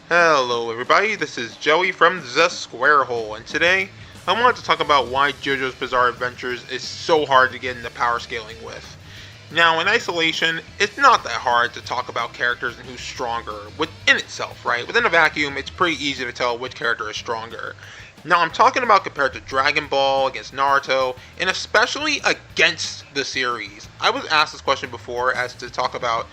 Hello everybody, this is Joey from The Square Hole, and today I wanted to talk about why JoJo's Bizarre Adventures is so hard to get into power scaling with. Now, in isolation, it's not that hard to talk about characters and who's stronger within itself, right? Within a vacuum, it's pretty easy to tell which character is stronger. Now, I'm talking about compared to Dragon Ball, against Naruto, and especially against the series. I was asked this question before as to talk about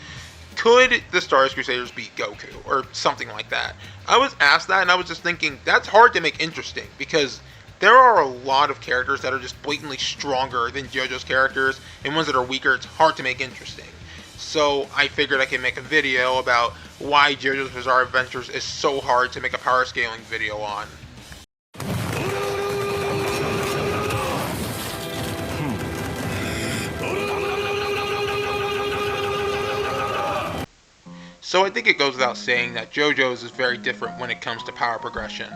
could the Stars Crusaders beat Goku or something like that? I was asked that and I was just thinking that's hard to make interesting because there are a lot of characters that are just blatantly stronger than JoJo's characters and ones that are weaker. It's hard to make interesting. So I figured I could make a video about why JoJo's Bizarre Adventures is so hard to make a power scaling video on. So I think it goes without saying that JoJo's is very different when it comes to power progression.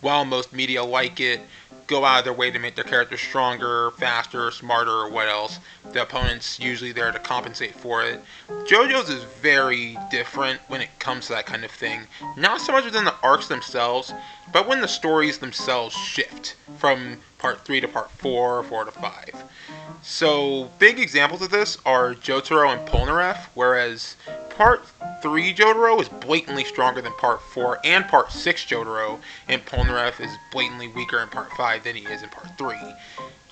While most media like it, go out of their way to make their characters stronger, faster, smarter, or what else, the opponent's usually there to compensate for it. JoJo's is very different when it comes to that kind of thing. Not so much within the arcs themselves, but when the stories themselves shift from part 3 to part 4, 4 to 5. So, big examples of this are Jotaro and Polnareff, whereas Part 3 Jotaro is blatantly stronger than Part 4 and Part 6 Jotaro, and Polnareff is blatantly weaker in Part 5 than he is in Part 3.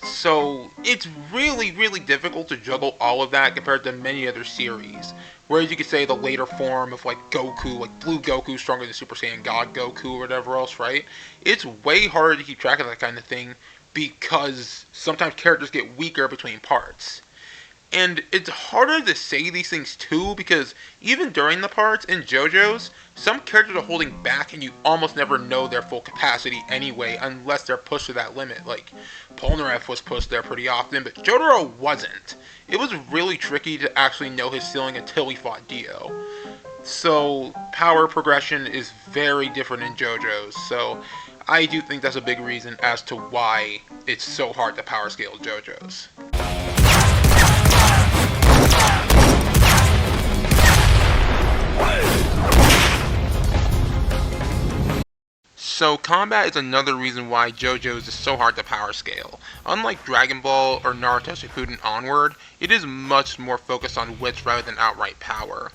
So, it's really, really difficult to juggle all of that compared to many other series. Whereas you could say the later form of like Goku, like Blue Goku stronger than Super Saiyan God Goku or whatever else, right? It's way harder to keep track of that kind of thing because sometimes characters get weaker between parts. And it's harder to say these things too because even during the parts in JoJo's, some characters are holding back and you almost never know their full capacity anyway unless they're pushed to that limit. Like Polnareff was pushed there pretty often, but Jotaro wasn't. It was really tricky to actually know his ceiling until he fought Dio. So power progression is very different in JoJo's. So I do think that's a big reason as to why it's so hard to power scale JoJo's. So combat is another reason why JoJo's is so hard to power scale. Unlike Dragon Ball or Naruto Shippuden onward, it is much more focused on wits rather than outright power.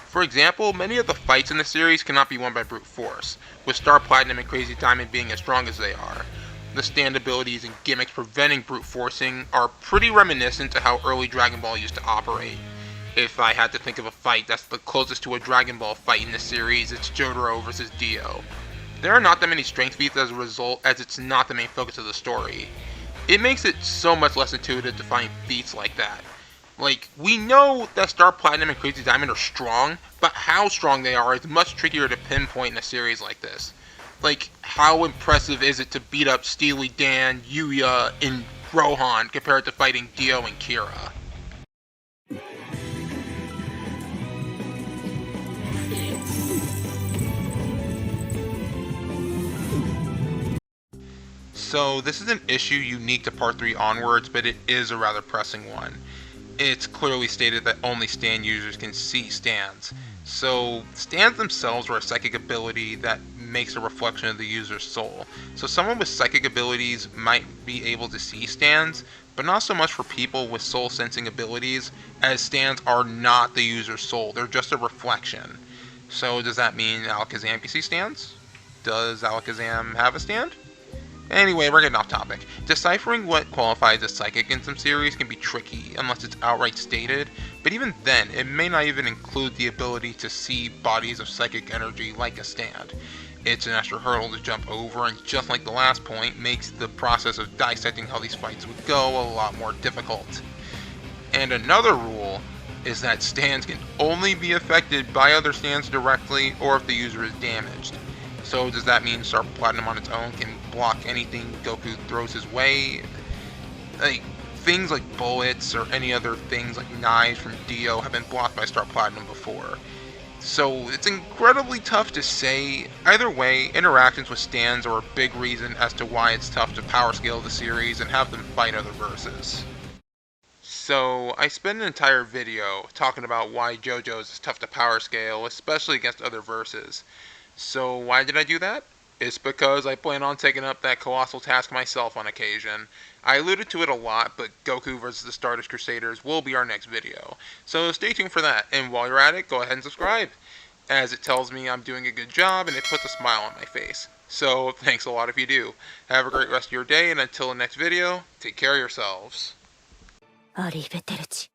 For example, many of the fights in the series cannot be won by brute force, with Star Platinum and Crazy Diamond being as strong as they are. The stand abilities and gimmicks preventing brute forcing are pretty reminiscent to how early Dragon Ball used to operate. If I had to think of a fight that's the closest to a Dragon Ball fight in the series, it's Jotaro versus Dio. There are not that many strength feats as a result, as it's not the main focus of the story. It makes it so much less intuitive to find feats like that. Like, we know that Star Platinum and Crazy Diamond are strong, but how strong they are is much trickier to pinpoint in a series like this. Like, how impressive is it to beat up Steely Dan, Yuya, and Rohan compared to fighting Dio and Kira? So this is an issue unique to Part 3 onwards, but it is a rather pressing one. It's clearly stated that only stand users can see stands. So stands themselves are a psychic ability that makes a reflection of the user's soul. So someone with psychic abilities might be able to see stands, but not so much for people with soul sensing abilities, as stands are not the user's soul, they're just a reflection. So does that mean Alakazam can see stands? Does Alakazam have a stand? Anyway, we're getting off topic. Deciphering what qualifies as psychic in some series can be tricky, unless it's outright stated, but even then, it may not even include the ability to see bodies of psychic energy like a stand. It's an extra hurdle to jump over, and just like the last point, makes the process of dissecting how these fights would go a lot more difficult. And another rule is that stands can only be affected by other stands directly, or if the user is damaged. So does that mean Star Platinum on its own can block anything Goku throws his way? Like, things like bullets or any other things like knives from Dio have been blocked by Star Platinum before. So it's incredibly tough to say. Either way, interactions with stands are a big reason as to why it's tough to power scale the series and have them fight other verses. So I spent an entire video talking about why JoJo's is tough to power scale, especially against other verses. So why did I do that? It's because I plan on taking up that colossal task myself on occasion. I alluded to it a lot, but Goku vs. the Stardust Crusaders will be our next video. So stay tuned for that, and while you're at it, go ahead and subscribe, as it tells me I'm doing a good job and it puts a smile on my face. So thanks a lot if you do. Have a great rest of your day, and until the next video, take care of yourselves. アリベテルチ